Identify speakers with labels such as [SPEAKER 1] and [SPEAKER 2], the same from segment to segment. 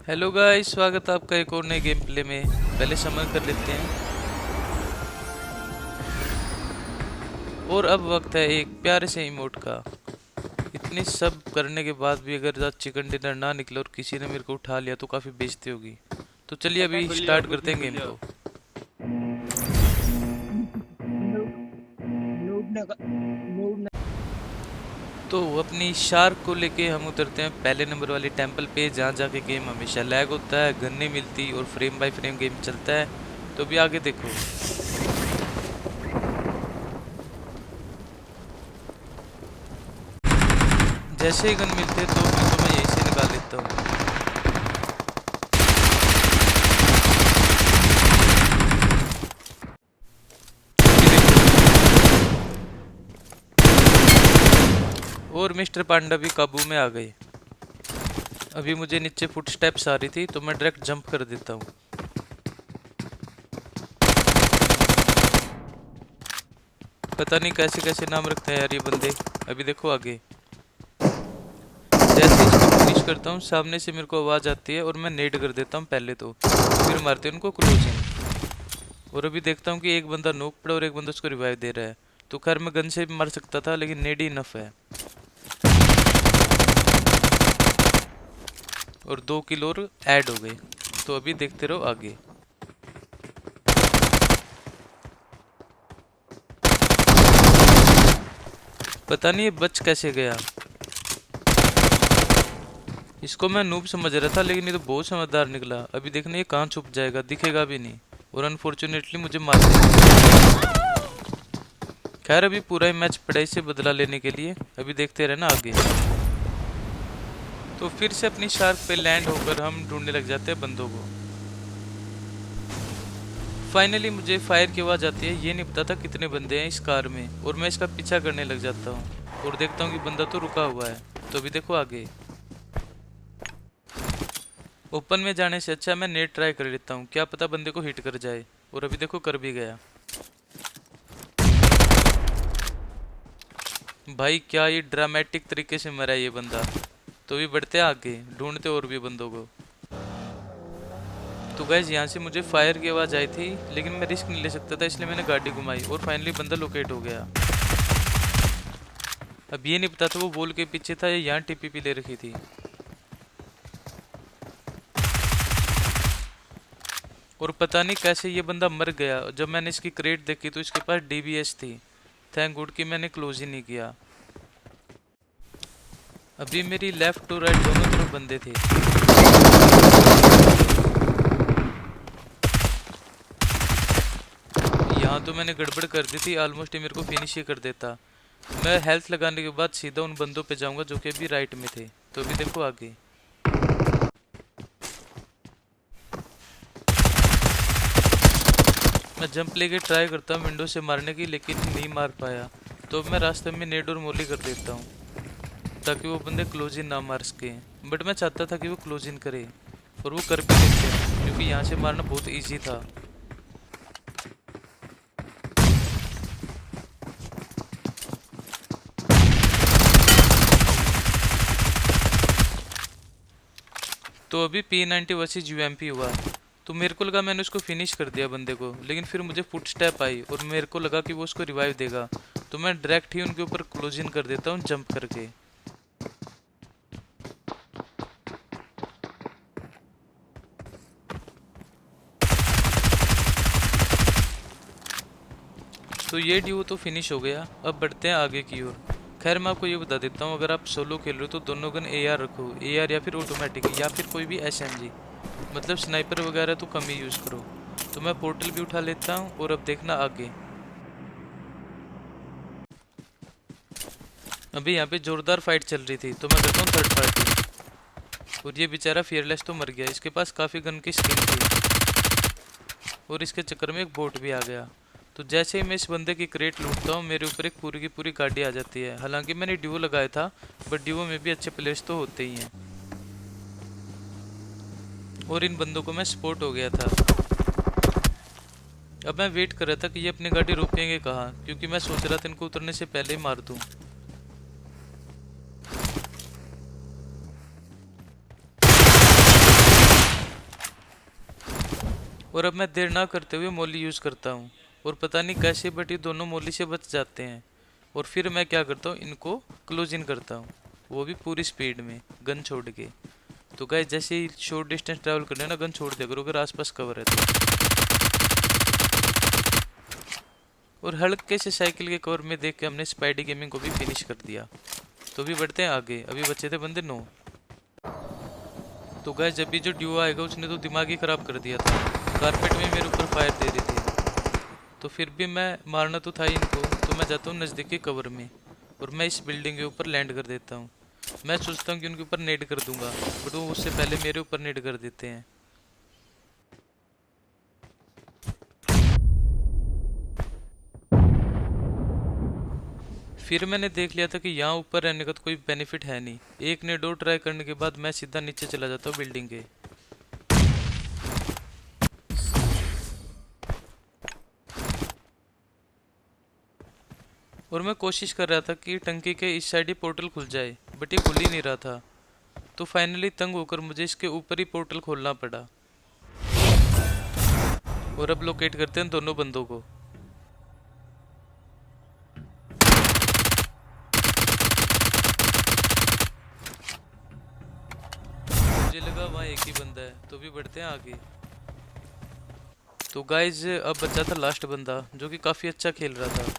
[SPEAKER 1] Hello guys, स्वागत है आपका एक और नए गेम प्ले में। पहले समर कर लेते हैं। और अब वक्त है एक प्यारे से इमोट का। इतनी सब करने के बाद भी अगर आज चिकन डिनर ना निकले और किसी ने मेरे को उठा लिया तो काफ़ी बेइज्जती होगी। तो चलिए अभी
[SPEAKER 2] खुल लिया,
[SPEAKER 1] स्टार्ट
[SPEAKER 2] कुछ
[SPEAKER 1] करते
[SPEAKER 2] नहीं
[SPEAKER 1] हैं
[SPEAKER 2] खुल
[SPEAKER 1] गेम
[SPEAKER 2] लिया।
[SPEAKER 1] को।
[SPEAKER 3] नूब नूब नग नूब
[SPEAKER 1] तो अपनी शार्क को लेके हम उतरते हैं पहले नंबर वाली टेंपल पे, जहाँ जाके गेम हमेशा लैग होता है, गन नहीं मिलती और फ्रेम बाय फ्रेम गेम चलता है। तो अभी आगे देखो। जैसे ही गन मिलते हैं तो मैं यहीं से निकाल लेता हूँ। और मिस्टर पांडा भी काबू में आ गए। अभी मुझे नीचे फुट स्टेप्स आ रही थी तो मैं डायरेक्ट जंप कर देता हूँ। पता नहीं कैसे कैसे नाम रखते हैं यार ये बंदे। अभी देखो आगे। जैसे इसको फिनिश करता हूँ सामने से मेरे को आवाज़ आती है और मैं नेड कर देता हूँ पहले तो, फिर मारते हैं उनको क्लोजिंग। और अभी देखता हूँ कि एक बंदा नोक पड़ा और एक बंदा उसको रिवाइव दे रहा है। तो खैर मैं गन से भी मार सकता था लेकिन नेड ही इनफ है। और 2 किल और ऐड हो गए। तो अभी देखते रहो आगे। पता नहीं ये बच कैसे गया। इसको मैं नूब समझ रहा था लेकिन ये तो बहुत समझदार निकला। अभी देखना ये कहाँ छुप जाएगा, दिखेगा भी नहीं और अनफॉर्चुनेटली मुझे मार देगा। खैर अभी पूरा ही मैच पड़ा इसे बदला लेने के लिए। अभी देखते रहना आगे। तो फिर से अपनी शार्क पे लैंड होकर हम ढूंढने लग जाते हैं बंदों को। फाइनली मुझे फायर की आवाज़ आती है। ये नहीं पता था कितने बंदे हैं इस कार में और मैं इसका पीछा करने लग जाता हूँ और देखता हूँ कि बंदा तो रुका हुआ है। तो अभी देखो आगे। ओपन में जाने से अच्छा मैं नेट ट्राई कर लेता हूँ, क्या पता बंदे को हिट कर जाए। और अभी देखो कर भी गया। भाई क्या ये ड्रामेटिक तरीके से मरा है ये बंदा। तो भी बढ़ते हैं आगे, ढूंढते और भी बंदों को। तो गैस यहाँ से मुझे फायर की आवाज़ आई थी लेकिन मैं रिस्क नहीं ले सकता था, इसलिए मैंने गाड़ी घुमाई और फाइनली बंदा लोकेट हो गया। अब ये नहीं पता था वो वॉल के पीछे था या यहाँ टीपीपी ले रखी थी। और पता नहीं कैसे ये बंदा मर गया। जब मैंने इसकी क्रेट देखी तो इसके पास डीबीएस थी। थैंक गुड कि मैंने क्लोज ही नहीं किया। अभी मेरी लेफ्ट टू राइट दोनों तरफ बंदे थे। यहाँ तो मैंने गड़बड़ कर दी थी, ऑलमोस्ट मेरे को फिनिश ही कर देता। मैं हेल्थ लगाने के बाद सीधा उन बंदों पे जाऊंगा जो कि अभी राइट में थे। तो अभी देखो आगे। मैं जंप लेके ट्राई करता हूँ विंडो से मारने की लेकिन नहीं मार पाया। तो अब मैं रास्ते में नेड और मोली कर देता हूँ ताकि वो बंदे क्लोज इन ना मार सके। बट मैं चाहता था कि वो क्लोज इन करे और वो कर भी लेते हैं क्योंकि यहाँ से मारना बहुत ईजी था। तो अभी P90 वर्सेस UMP हुआ। तो मेरे को लगा मैंने उसको फिनिश कर दिया बंदे को, लेकिन फिर मुझे फुट स्टेप आई और मेरे को लगा कि वो उसको रिवाइव देगा। तो मैं डायरेक्ट ही उनके ऊपर क्लोज इन कर देता हूँ जंप करके। तो ये ड्यू तो फिनिश हो गया। अब बढ़ते हैं आगे की ओर। खैर मैं आपको ये बता देता हूँ, अगर आप सोलो खेल रहे हो तो दोनों गन AR रखो, AR या फिर ऑटोमेटिक या फिर कोई भी SMG। मतलब स्नाइपर वगैरह तो कम ही यूज़ करो। तो मैं पोर्टल भी उठा लेता हूँ और अब देखना आगे। अभी यहाँ पे जोरदार फाइट चल रही थी तो मैं करता हूँ थर्ड पार्टी। और ये बेचारा फियरलेस तो मर गया, इसके पास काफ़ी गन की स्किन थी और इसके चक्कर में एक बोट भी आ गया। तो जैसे ही मैं इस बंदे की क्रेट लूटता हूँ मेरे ऊपर एक पूरी की पूरी गाड़ी आ जाती है। हालांकि मैंने ड्यूओ लगाया था बट ड्यूओ में भी अच्छे प्लेयर्स तो होते ही हैं। और इन बंदों को मैं स्पॉट हो गया था। अब मैं वेट कर रहा था कि ये अपनी गाड़ी रोकेंगे कहाँ, क्योंकि मैं सोच रहा था इनको उतरने से पहले ही मार दूँ। और अब मैं देर ना करते हुए मोली यूज़ करता हूँ। और पता नहीं कैसे बट ये दोनों मोली से बच जाते हैं। और फिर मैं क्या करता हूँ, इनको क्लोज इन करता हूँ, वो भी पूरी स्पीड में गन छोड़ के। तो गाइस जैसे ही शॉर्ट डिस्टेंस ट्रैवल करना है ना, गन छोड़ दिया करो अगर आसपास कवर है तो। और हल्के से साइकिल के कवर में देख के हमने स्पाइडी गेमिंग को भी फिनिश कर दिया। तो भी बढ़ते हैं आगे, अभी बचे थे बंदे 9। तो गाइस जब भी जो ड्यू आएगा उसने तो दिमाग ही खराब कर दिया था, कारपेट में मेरे ऊपर फायर दे रहे थे। तो फिर भी मैं मारना तो था ही इनको, तो मैं जाता हूँ नज़दीकी कवर में और मैं इस बिल्डिंग के ऊपर लैंड कर देता हूँ। मैं सोचता हूँ कि उनके ऊपर नेड कर दूंगा, बट वो उससे पहले मेरे ऊपर नेड कर देते हैं। फिर मैंने देख लिया था कि यहाँ ऊपर रहने का तो कोई बेनिफिट है नहीं। एक नेड और ट्राई करने के बाद मैं सीधा नीचे चला जाता हूँ बिल्डिंग के। और मैं कोशिश कर रहा था कि टंकी के इस साइड ही पोर्टल खुल जाए, बट ये खुल ही नहीं रहा था। तो फाइनली तंग होकर मुझे इसके ऊपर ही पोर्टल खोलना पड़ा। और अब लोकेट करते हैं दोनों बंदों को। मुझे लगा वहाँ एक ही बंदा है, तो भी बढ़ते हैं आगे। तो गाइज अब बचा था लास्ट बंदा जो कि काफ़ी अच्छा खेल रहा था।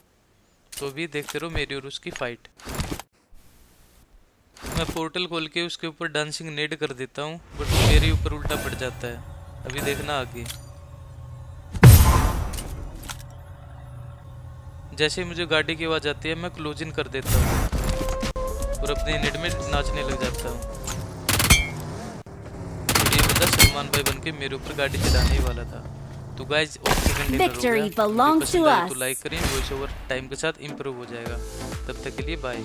[SPEAKER 1] तो भी देखते रहो मेरी और उसकी फाइट। मैं पोर्टल खोल के उसके ऊपर डांसिंग नेड कर देता हूँ, बट वो मेरे ऊपर उल्टा पड़ जाता है। अभी देखना आगे। जैसे ही मुझे गाड़ी की आवाज़ आती है मैं क्लोज इन कर देता हूँ और अपने नेट में नाचने लग जाता हूँ। और ये बंदा सलमान भाई बन के मेरे ऊपर गाड़ी चलाने ही वाला था। तो गाइज और सेकंड डिनर हो
[SPEAKER 2] Victory
[SPEAKER 1] गया। वीडियो
[SPEAKER 2] belongs to
[SPEAKER 1] पसंद आए तो
[SPEAKER 2] us.
[SPEAKER 1] लाइक करें, वॉइस ओवर टाइम के साथ इम्प्रूव हो जाएगा। तब तक के लिए बाय।